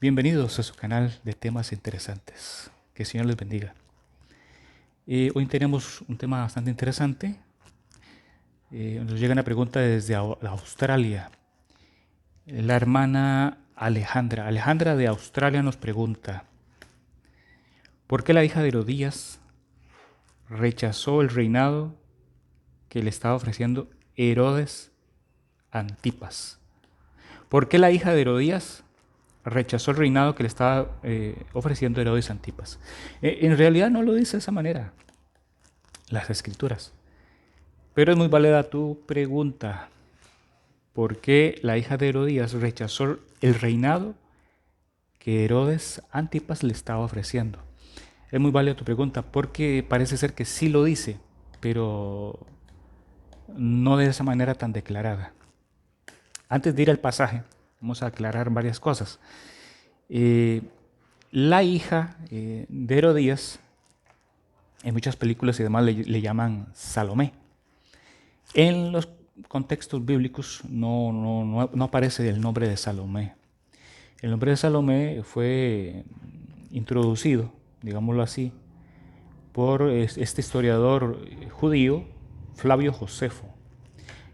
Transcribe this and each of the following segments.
Bienvenidos a su canal de temas interesantes. Que el Señor les bendiga. Hoy tenemos un tema bastante interesante. Nos llega una pregunta desde Australia. La hermana Alejandra. Alejandra de Australia nos pregunta: ¿por qué la hija de Herodías rechazó el reinado que le estaba ofreciendo Herodes Antipas? ¿Por qué la hija de Herodías rechazó el reinado que le estaba ofreciendo Herodes Antipas? En realidad no lo dice de esa manera las escrituras, pero es muy válida tu pregunta. ¿Por qué la hija de Herodías rechazó el reinado que Herodes Antipas le estaba ofreciendo? Es muy válida tu pregunta porque parece ser que sí lo dice, pero no de esa manera tan declarada. Antes de ir al pasaje, vamos a aclarar varias cosas. La hija de Herodías, en muchas películas y demás le llaman Salomé. En los contextos bíblicos no aparece el nombre de Salomé. El nombre de Salomé fue introducido, digámoslo así, por este historiador judío, Flavio Josefo,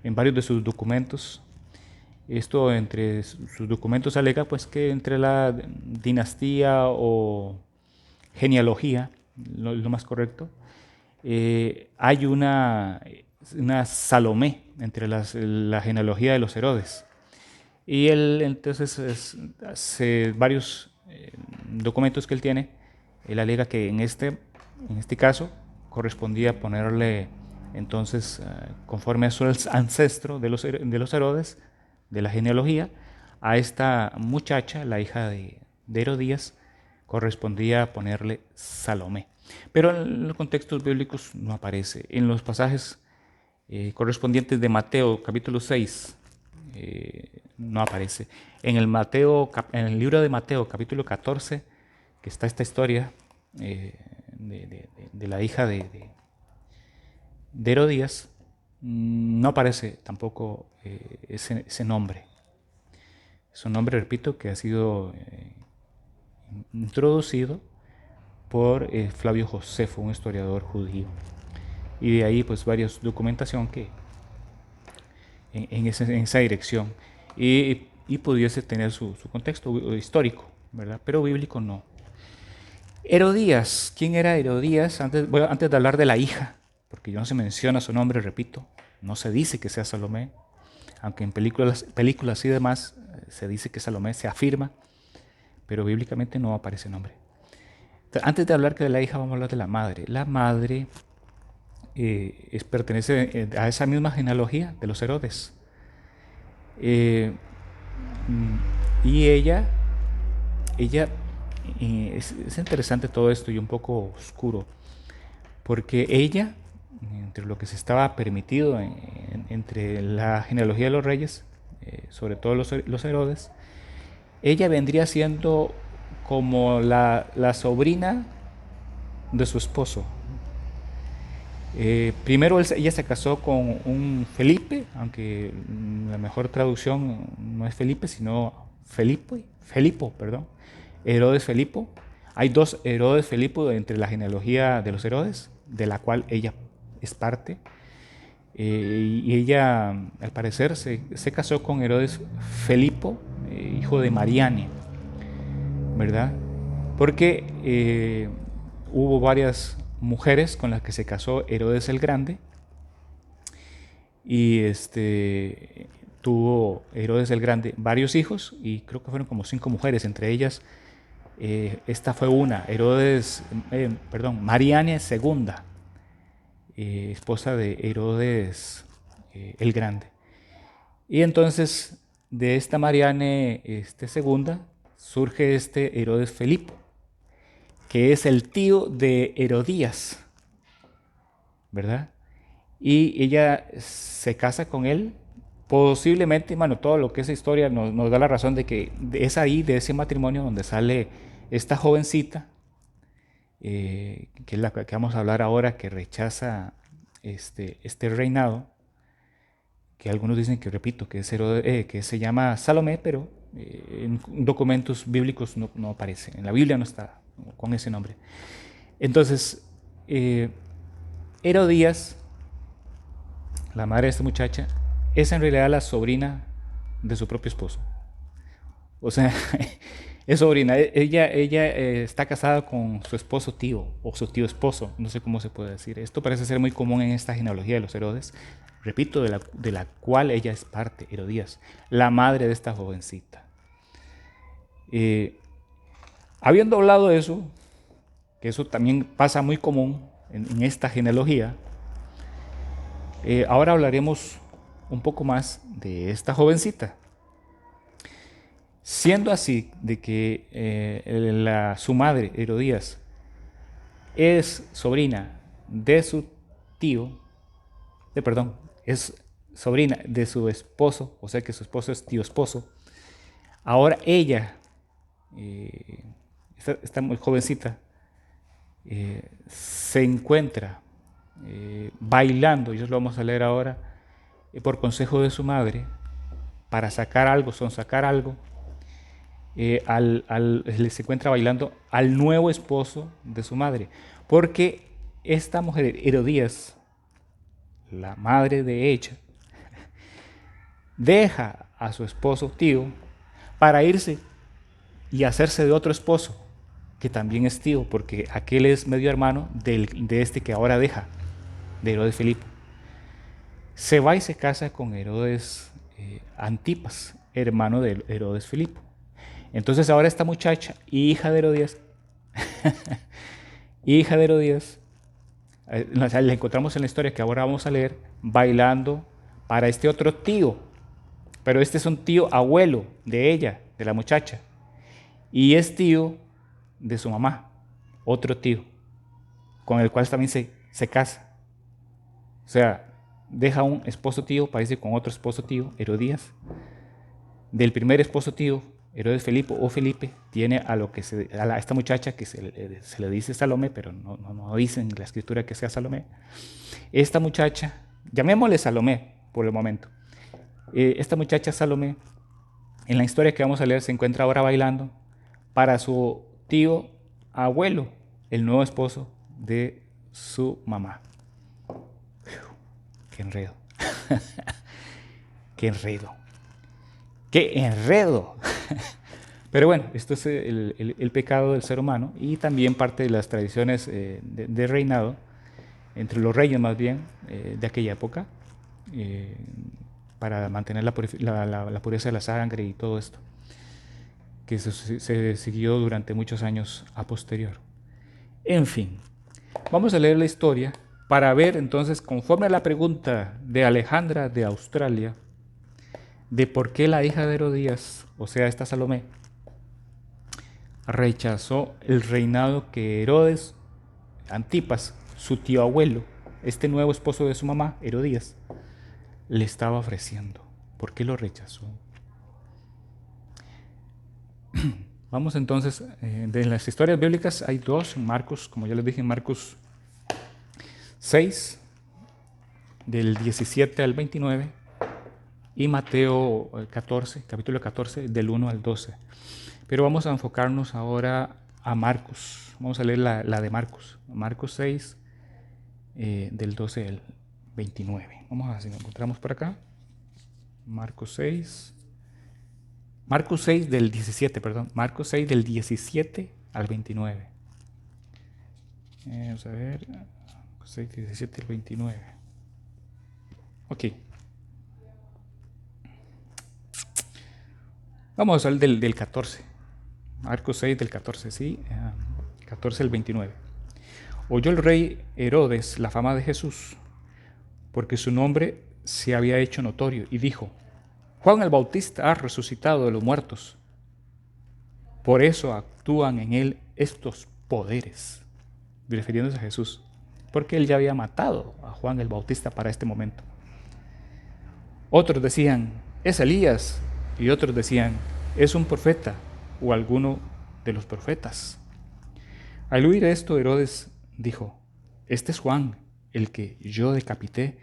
en varios de sus documentos. Esto entre sus documentos alega pues que entre la dinastía o genealogía, lo más correcto, hay una Salomé entre la genealogía de los Herodes. Y él entonces hace varios documentos que él tiene, él alega que en este caso correspondía ponerle entonces, conforme a su ancestro de los Herodes, de la genealogía, a esta muchacha, la hija de Herodías, correspondía ponerle Salomé. Pero en los contextos bíblicos no aparece. En los pasajes correspondientes de Mateo capítulo 6 no aparece. En el libro de Mateo capítulo 14, que está esta historia de la hija de Herodías, no aparece tampoco ese nombre. Es un nombre, repito, que ha sido introducido por Flavio Josefo, un historiador judío. Y de ahí pues varias documentación que en esa dirección y pudiese tener su contexto histórico, ¿verdad? Pero bíblico no. Herodías, ¿quién era Herodías? Antes de hablar de la hija, porque no se menciona su nombre, repito, no se dice que sea Salomé, aunque en películas y demás se dice que Salomé se afirma, pero bíblicamente no aparece nombre. Antes de hablar que de la hija, vamos a hablar de la madre. La madre pertenece a esa misma genealogía de los Herodes. Y ella es interesante todo esto y un poco oscuro, porque ella, entre lo que se estaba permitido entre la genealogía de los reyes, sobre todo los Herodes, ella vendría siendo como la sobrina de su esposo. Primero ella se casó con un Felipe, aunque la mejor traducción no es Felipe, sino Felipo, perdón. Herodes Felipo. Hay dos Herodes Felipo entre la genealogía de los Herodes, de la cual ella es parte. Y ella, al parecer, se casó con Herodes Felipo, hijo de Mariane, ¿verdad? Porque hubo varias mujeres con las que se casó Herodes el Grande y tuvo Herodes el Grande varios hijos y creo que fueron como 5 mujeres, entre ellas esta fue una, Mariane II, esposa de Herodes el Grande. Y entonces de esta Mariane segunda surge este Herodes Felipo, que es el tío de Herodías, ¿verdad? Y ella se casa con él, posiblemente, bueno, todo lo que esa historia nos da la razón de que es ahí, de ese matrimonio, donde sale esta jovencita, que es la que vamos a hablar ahora, que rechaza este reinado, que algunos dicen que, repito, que se llama Salomé, pero En documentos bíblicos no aparece, en la Biblia no está con ese nombre. Entonces, Herodías, la madre de esta muchacha, es en realidad la sobrina de su propio esposo. O sea, es sobrina. Ella está casada con su esposo tío o su tío esposo, no sé cómo se puede decir. Esto parece ser muy común en esta genealogía de los Herodes. Repito, de la cual ella es parte, Herodías, la madre de esta jovencita. Habiendo hablado de eso, que eso también pasa muy común en esta genealogía, ahora hablaremos un poco más de esta jovencita. Siendo así de que su madre, Herodías, es sobrina de su tío, es sobrina de su esposo, o sea que su esposo es tío esposo, ahora ella, esta muy jovencita, se encuentra bailando, y eso lo vamos a leer ahora, por consejo de su madre, para sacar algo, sonsacar algo, se encuentra bailando al nuevo esposo de su madre. Porque esta mujer, Herodías, la madre de ella, deja a su esposo tío para irse y hacerse de otro esposo, que también es tío, porque aquel es medio hermano de este que ahora deja, de Herodes Filipo. Se va y se casa con Herodes Antipas, hermano de Herodes Filipo. Entonces ahora esta muchacha, hija de Herodías, hija de Herodías, la encontramos en la historia que ahora vamos a leer, bailando para este otro tío, pero este es un tío abuelo de ella, de la muchacha, y es tío de su mamá, otro tío, con el cual también se casa. O sea, deja un esposo tío, parece con otro esposo tío, Herodías. Del primer esposo tío, Herodes Filipo o Felipe, tiene a esta muchacha que se le dice Salomé, pero no dice en la escritura que sea Salomé. Esta muchacha, llamémosle Salomé por el momento. Esta muchacha Salomé, en la historia que vamos a leer, se encuentra ahora bailando para su tío abuelo, el nuevo esposo de su mamá. ¡Qué enredo! ¡Qué enredo! ¡Qué enredo! Pero bueno, esto es el pecado del ser humano y también parte de las tradiciones de reinado, entre los reyes más bien, de aquella época, para mantener la pureza de la sangre y todo esto, que se siguió durante muchos años a posterior. En fin, vamos a leer la historia para ver entonces, conforme a la pregunta de Alejandra de Australia, de por qué la hija de Herodías, o sea, esta Salomé, rechazó el reinado que Herodes Antipas, su tío abuelo, este nuevo esposo de su mamá, Herodías, le estaba ofreciendo. ¿Por qué lo rechazó? Vamos entonces, de las historias bíblicas hay dos, Marcos, como ya les dije, Marcos 6, del 17 al 29, y Mateo 14, capítulo 14, del 1 al 12. Pero vamos a enfocarnos ahora a Marcos. Vamos a leer la de Marcos. Marcos 6, del 12 al 29. Vamos a ver si lo encontramos por acá. Marcos 6. Marcos 6 del 17, perdón. Marcos 6 del 17 al 29. Vamos a ver. 6, 17 al 29. Ok. Vamos a hablar del 14. Marcos 6 del 14, sí. 14 al 29. Oyó el rey Herodes la fama de Jesús, porque su nombre se había hecho notorio, y dijo: Juan el Bautista ha resucitado de los muertos. Por eso actúan en él estos poderes, refiriéndose a Jesús, porque él ya había matado a Juan el Bautista para este momento. Otros decían: es Elías, y otros decían: es un profeta o alguno de los profetas. Al oír esto, Herodes dijo: este es Juan, el que yo decapité,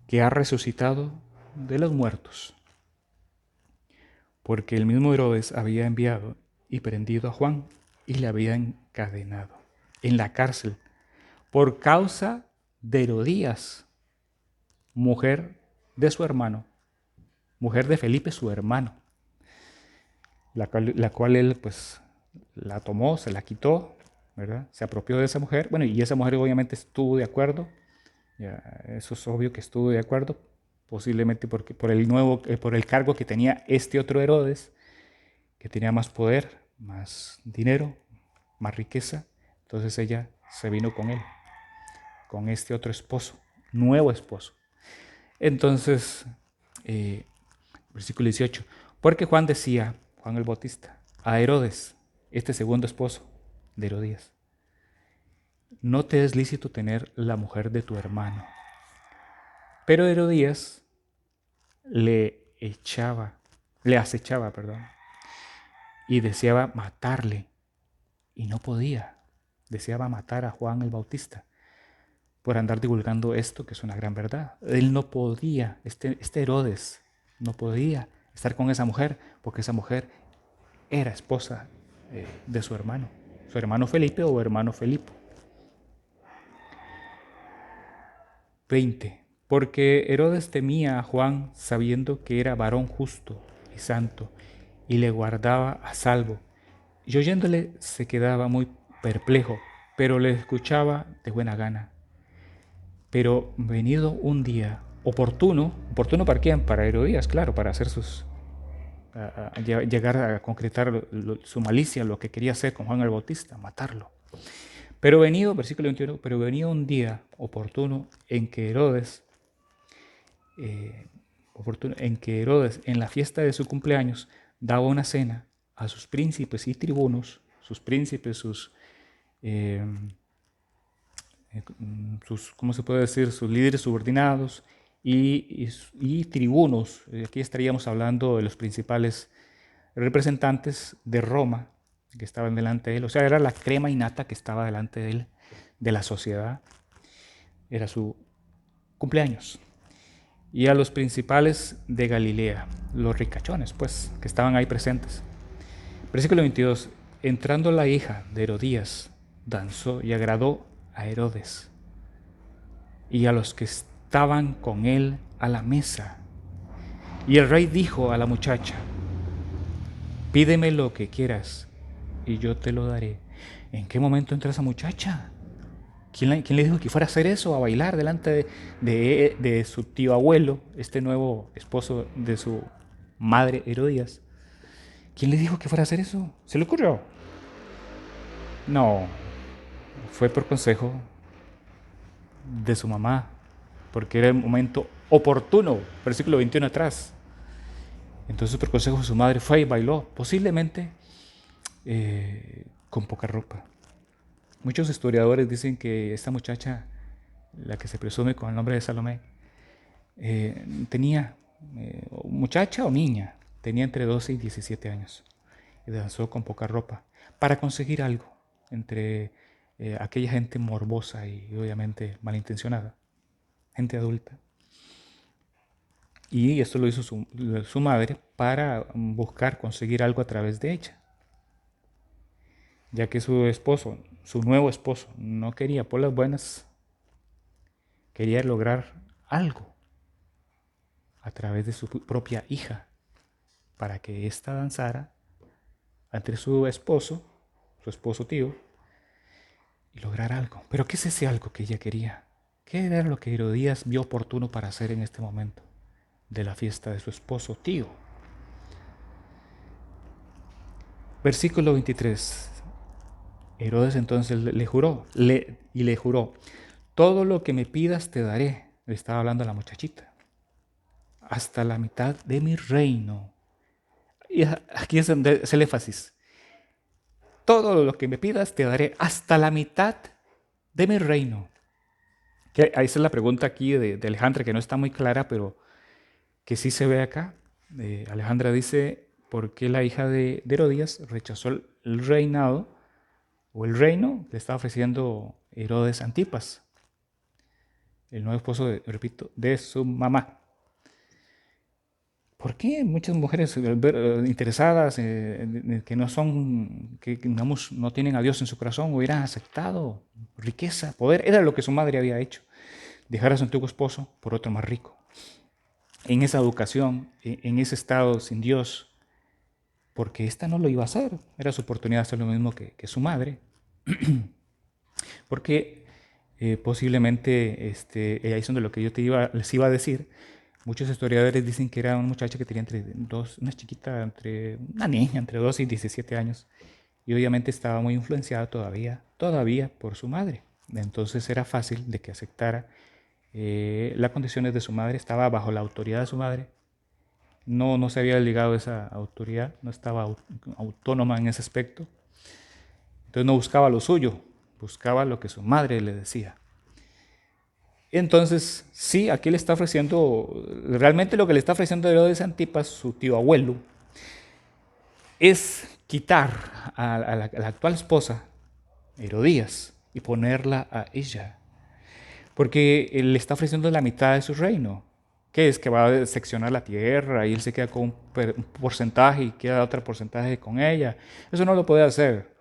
que ha resucitado de los muertos. porque el mismo Herodes había enviado y prendido a Juan y le había encadenado en la cárcel por causa de Herodías, mujer de su hermano, mujer de Felipe, su hermano, la cual él pues la tomó, se la quitó, ¿verdad? Se apropió de esa mujer, bueno, y esa mujer obviamente estuvo de acuerdo, ya, eso es obvio que estuvo de acuerdo, posiblemente porque por el cargo que tenía este otro Herodes, que tenía más poder, más dinero, más riqueza. Entonces ella se vino con él, con este otro esposo, nuevo esposo. Entonces, eh, versículo 18, porque Juan decía, Juan el Bautista, a Herodes, este segundo esposo de Herodías, no te es lícito tener la mujer de tu hermano. Pero Herodías le acechaba, perdón, y deseaba matarle, y no podía. Deseaba matar a Juan el Bautista por andar divulgando esto, que es una gran verdad. Él no podía, este Herodes no podía estar con esa mujer, porque esa mujer era esposa de su hermano Felipe o hermano Felipo. 20. Porque Herodes temía a Juan sabiendo que era varón justo y santo, y le guardaba a salvo. Y oyéndole se quedaba muy perplejo, pero le escuchaba de buena gana. Pero venido un día oportuno ¿para quién? Para Herodías, claro, para hacer llegar a concretar su malicia, lo que quería hacer con Juan el Bautista, matarlo. Pero venido, versículo 21, pero venido un día oportuno en que Herodes, en la fiesta de su cumpleaños, daba una cena a sus príncipes y tribunos, sus príncipes, eh, ¿cómo se puede decir? Sus líderes subordinados y tribunos. Aquí estaríamos hablando de los principales representantes de Roma que estaban delante de él. O sea, era la crema innata que estaba delante de él, de la sociedad. Era su cumpleaños. Y a los principales de Galilea, los ricachones, pues, que estaban ahí presentes. Versículo 22. Entrando la hija de Herodías, danzó y agradó a Herodes y a los que estaban con él a la mesa. Y el rey dijo a la muchacha, pídeme lo que quieras y yo te lo daré. ¿En qué momento entró esa muchacha? ¿Quién le dijo que fuera a hacer eso, a bailar delante de su tío abuelo, este nuevo esposo de su madre Herodías? ¿Quién le dijo que fuera a hacer eso? ¿Se le ocurrió? No, fue por consejo de su mamá, porque era el momento oportuno, versículo 21 atrás. Entonces por consejo de su madre fue y bailó, posiblemente con poca ropa. Muchos historiadores dicen que esta muchacha, la que se presume con el nombre de Salomé, tenía, muchacha o niña, tenía entre 12 y 17 años y danzó con poca ropa para conseguir algo entre aquella gente morbosa y obviamente malintencionada, gente adulta. Y esto lo hizo su madre para buscar conseguir algo a través de ella, ya que su esposo, su nuevo esposo, no quería por las buenas, quería lograr algo a través de su propia hija, para que ésta danzara ante su esposo tío, y lograr algo. Pero ¿qué es ese algo que ella quería? ¿Qué era lo que Herodías vio oportuno para hacer en este momento de la fiesta de su esposo tío? Versículo 23. Herodes entonces le juró, todo lo que me pidas te daré. Le estaba hablando a la muchachita. Hasta la mitad de mi reino. Y aquí es donde es el énfasis. Todo lo que me pidas te daré hasta la mitad de mi reino. Esa es la pregunta aquí de Alejandra, que no está muy clara, pero que sí se ve acá. Alejandra dice, ¿por qué la hija de Herodías rechazó el reinado o el reino? Le estaba ofreciendo Herodes Antipas, el nuevo esposo, repito, de su mamá. ¿Por qué muchas mujeres interesadas, que no son, digamos, no tienen a Dios en su corazón, hubieran aceptado riqueza, poder? Era lo que su madre había hecho, dejar a su antiguo esposo por otro más rico. En esa educación, en ese estado sin Dios, porque esta no lo iba a hacer, era su oportunidad de hacer lo mismo que su madre, porque posiblemente, ahí es donde lo que yo les iba a decir. Muchos historiadores dicen que era una muchacha que tenía una chiquita, una niña entre 12 y 17 años, y obviamente estaba muy influenciada todavía por su madre. Entonces era fácil de que aceptara las condiciones de su madre, estaba bajo la autoridad de su madre, no se había ligado a esa autoridad, no estaba autónoma en ese aspecto, entonces no buscaba lo suyo, buscaba lo que su madre le decía. Entonces, sí, aquí le está ofreciendo, realmente lo que le está ofreciendo Herodes Antipas, su tío abuelo, es quitar a la actual esposa, Herodías, y ponerla a ella. Porque él le está ofreciendo la mitad de su reino, que es que va a seccionar la tierra y él se queda con un porcentaje y queda otro porcentaje con ella. Eso no lo puede hacer,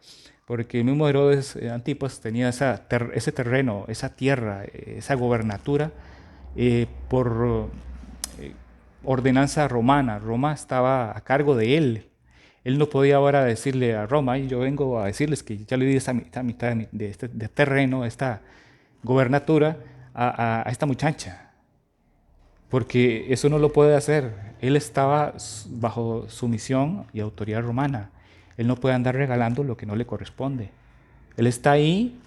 porque el mismo Herodes Antipas tenía ese terreno, esa tierra, esa gobernatura por ordenanza romana. Roma estaba a cargo de él. Él no podía ahora decirle a Roma: yo vengo a decirles que ya le di esa mitad de este terreno, esta gobernatura, a esta muchacha, porque eso no lo puede hacer. Él estaba bajo sumisión y autoridad romana. Él no puede andar regalando lo que no le corresponde. Él está ahí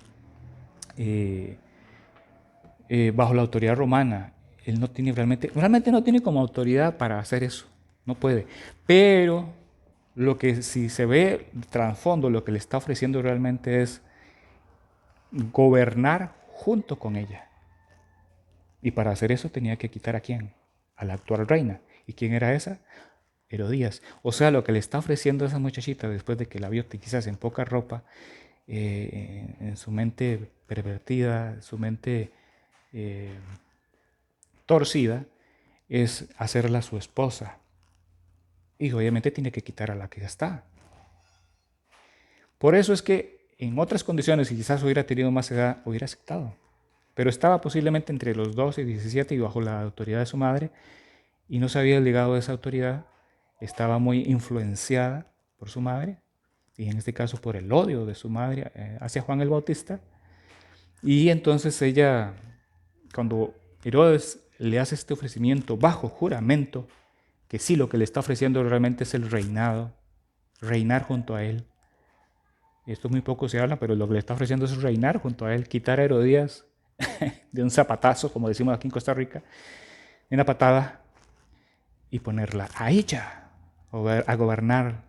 bajo la autoridad romana. Él no tiene realmente no tiene como autoridad para hacer eso. No puede. Pero lo que si se ve trasfondo, lo que le está ofreciendo realmente es gobernar junto con ella. Y para hacer eso tenía que quitar ¿a quién? A la actual reina. ¿Y quién era esa? Herodías. O sea, lo que le está ofreciendo a esa muchachita después de que la vio quizás en poca ropa, en su mente pervertida, su mente torcida, es hacerla su esposa. Y obviamente tiene que quitar a la que ya está. Por eso es que en otras condiciones, si quizás hubiera tenido más edad, hubiera aceptado. Pero estaba posiblemente entre los 12 y 17 y bajo la autoridad de su madre, y no se había ligado a esa autoridad, estaba muy influenciada por su madre, y en este caso por el odio de su madre hacia Juan el Bautista. Y entonces ella, cuando Herodes le hace este ofrecimiento bajo juramento, que sí, lo que le está ofreciendo realmente es el reinado, reinar junto a él. Esto muy poco se habla, pero lo que le está ofreciendo es reinar junto a él, quitar a Herodías de un zapatazo, como decimos aquí en Costa Rica, de una patada, y ponerla a ella a gobernar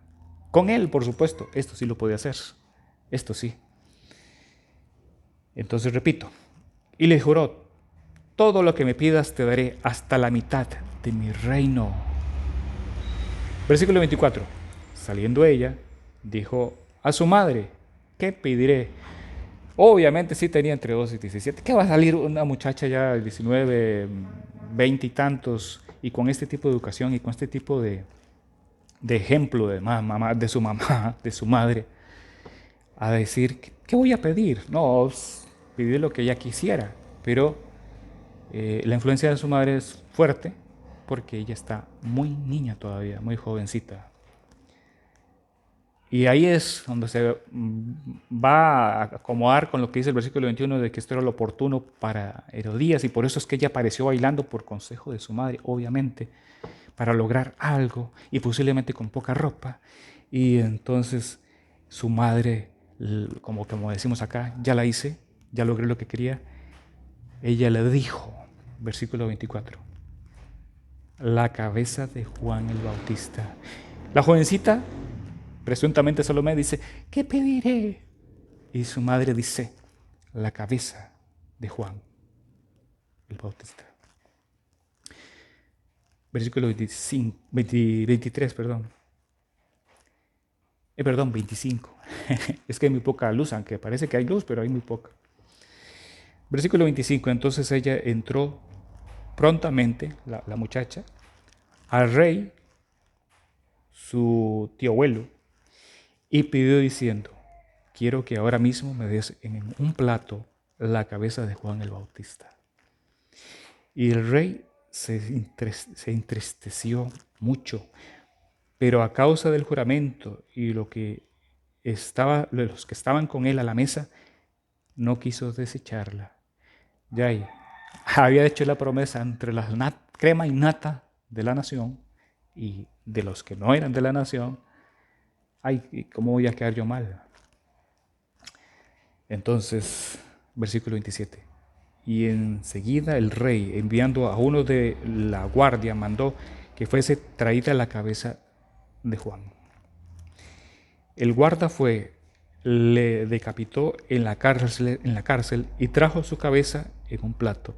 con él, por supuesto. Esto sí lo podía hacer, esto sí. Entonces repito, y le juró: todo lo que me pidas te daré, hasta la mitad de mi reino. Versículo 24. Saliendo ella, dijo a su madre: ¿qué pediré? Obviamente sí tenía entre 12 y 17. ¿Qué va a salir una muchacha ya de 19, 20 y tantos, y con este tipo de educación y con este tipo de ejemplo de su mamá, de su madre, a decir: ¿qué voy a pedir? No, pedir lo que ella quisiera. Pero la influencia de su madre es fuerte porque ella está muy niña todavía, muy jovencita. Y ahí es donde se va a acomodar con lo que dice el versículo 21, de que esto era lo oportuno para Herodías, y por eso es que ella apareció bailando por consejo de su madre, obviamente, para lograr algo, y posiblemente con poca ropa. Y entonces su madre, como decimos acá: ya la hice, ya logré lo que quería. Ella le dijo, versículo 24, la cabeza de Juan el Bautista. La jovencita, presuntamente Salomé, dice: ¿qué pediré? Y su madre dice: la cabeza de Juan el Bautista. Versículo 23, perdón. 25. Es que hay muy poca luz, aunque parece que hay luz, pero hay muy poca. Versículo 25. Entonces ella entró prontamente, la muchacha, al rey su tío abuelo y pidió diciendo: quiero que ahora mismo me des en un plato la cabeza de Juan el Bautista. Y el rey se entristeció mucho, pero a causa del juramento y los que estaban con él a la mesa, no quiso desecharla. Ya había hecho la promesa entre la crema innata de la nación y de los que no eran de la nación. Ay, ¿cómo voy a quedar yo mal? Entonces, versículo 27. Y enseguida el rey, enviando a uno de la guardia, mandó que fuese traída la cabeza de Juan. El guarda fue, le decapitó en la cárcel y trajo su cabeza en un plato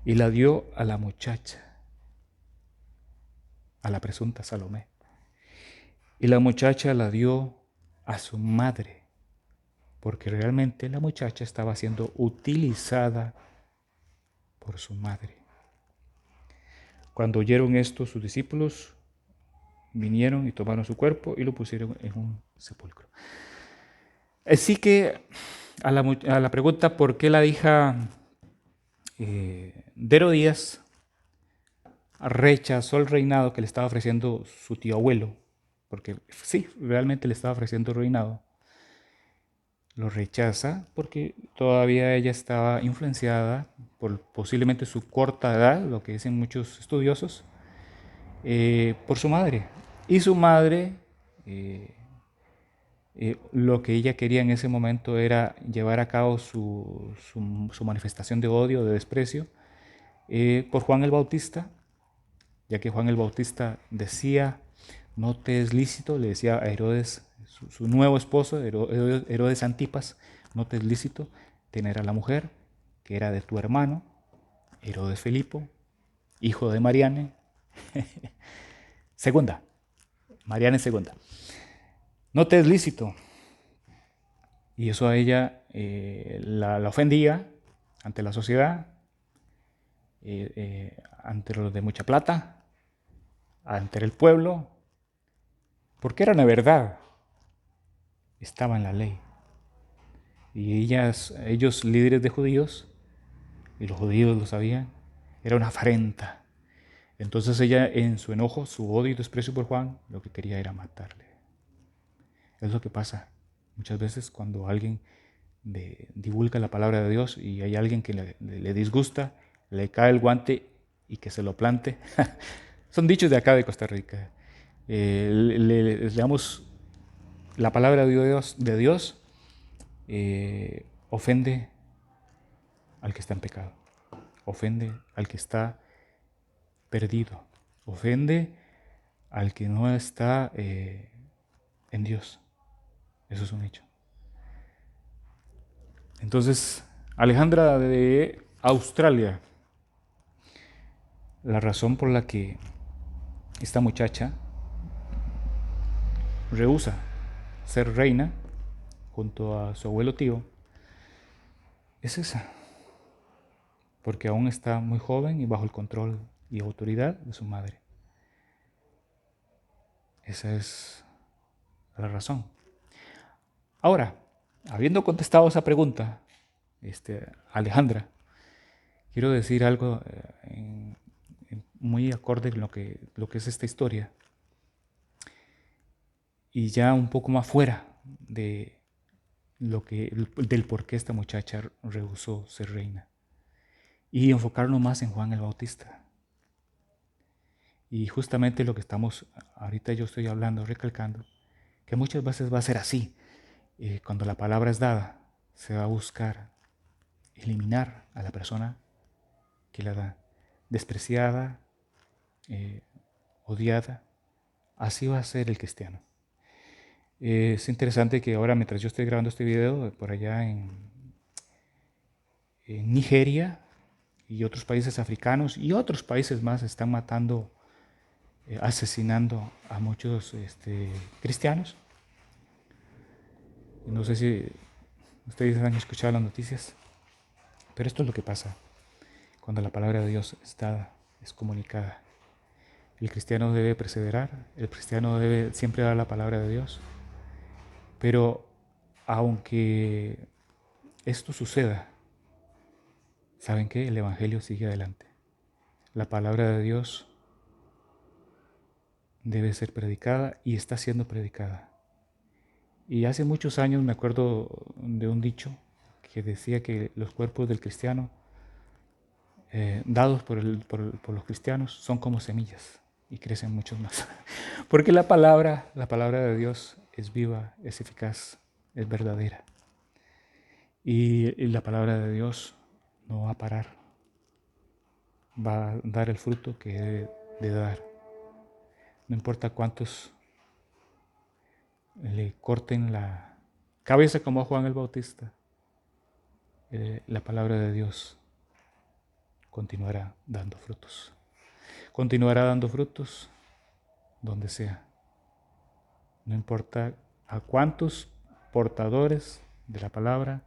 y la dio a la muchacha, a la presunta Salomé. Y la muchacha la dio a su madre, porque realmente la muchacha estaba siendo utilizada por su madre. Cuando oyeron esto, sus discípulos vinieron y tomaron su cuerpo y lo pusieron en un sepulcro. Así que a la pregunta por qué la hija de Herodías rechazó el reinado que le estaba ofreciendo su tío abuelo, porque sí, realmente le estaba ofreciendo el reinado, lo rechaza porque todavía ella estaba influenciada por posiblemente su corta edad, lo que dicen muchos estudiosos, por su madre. Y su madre, lo que ella quería en ese momento era llevar a cabo su manifestación de odio, de desprecio, por Juan el Bautista, ya que Juan el Bautista decía: no te es lícito, le decía a Herodes, su nuevo esposo, Herodes Antipas: no te es lícito tener a la mujer que era de tu hermano, Herodes Filipo, hijo de Mariane, segunda, Mariane segunda. No te es lícito. Y eso a ella la ofendía ante la sociedad, ante los de mucha plata, ante el pueblo, porque era una verdad, estaba en la ley. Y ellos líderes de judíos, y los judíos lo sabían, era una afrenta. Entonces ella, en su enojo, su odio y desprecio por Juan, lo que quería era matarle. Es lo que pasa muchas veces cuando alguien divulga la palabra de Dios y hay alguien que le disgusta, le cae el guante y que se lo plante. Son dichos de acá de Costa Rica. Le damos la palabra de Dios, ofende al que está en pecado, ofende al que está perdido, ofende al que no está en Dios. Eso es un hecho. Entonces, Alejandra de Australia, la razón por la que esta muchacha rehúsa ser reina junto a su abuelo tío es esa, porque aún está muy joven y bajo el control y autoridad de su madre. Esa es la razón. Ahora, habiendo contestado esa pregunta, Alejandra, quiero decir algo muy acorde con lo que es esta historia, y ya un poco más fuera de del por qué esta muchacha rehusó ser reina, y enfocarnos más en Juan el Bautista. Y justamente lo que ahorita yo estoy hablando, recalcando, que muchas veces va a ser así. Cuando la palabra es dada, se va a buscar eliminar a la persona que la da, despreciada, odiada. Así va a ser el cristiano. Es interesante que ahora, mientras yo estoy grabando este video, por allá en Nigeria y otros países africanos y otros países más están matando, asesinando a muchos cristianos. No sé si ustedes han escuchado las noticias, pero esto es lo que pasa cuando la palabra de Dios es dada, es comunicada. El cristiano debe perseverar, el cristiano debe siempre dar la palabra de Dios. Pero aunque esto suceda, ¿saben qué? El Evangelio sigue adelante. La palabra de Dios debe ser predicada y está siendo predicada. Y hace muchos años me acuerdo de un dicho que decía que los cuerpos del cristiano, dados por los cristianos, son como semillas y crecen muchos más. Porque la palabra de Dios es viva, es eficaz, es verdadera. Y la palabra de Dios no va a parar. Va a dar el fruto que debe de dar. No importa cuántos le corten la cabeza como a Juan el Bautista, la palabra de Dios continuará dando frutos. Continuará dando frutos donde sea. No importa a cuántos portadores de la palabra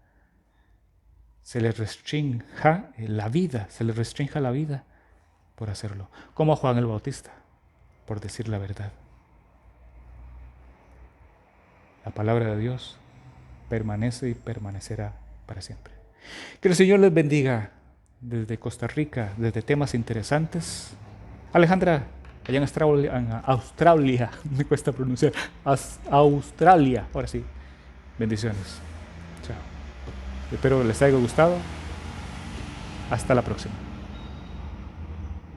se les restrinja la vida, por hacerlo. Como a Juan el Bautista, por decir la verdad. La palabra de Dios permanece y permanecerá para siempre. Que el Señor les bendiga desde Costa Rica, desde temas interesantes. Alejandra, allá en Australia, me cuesta pronunciar, Australia, ahora sí, bendiciones. Chao. Espero que les haya gustado. Hasta la próxima.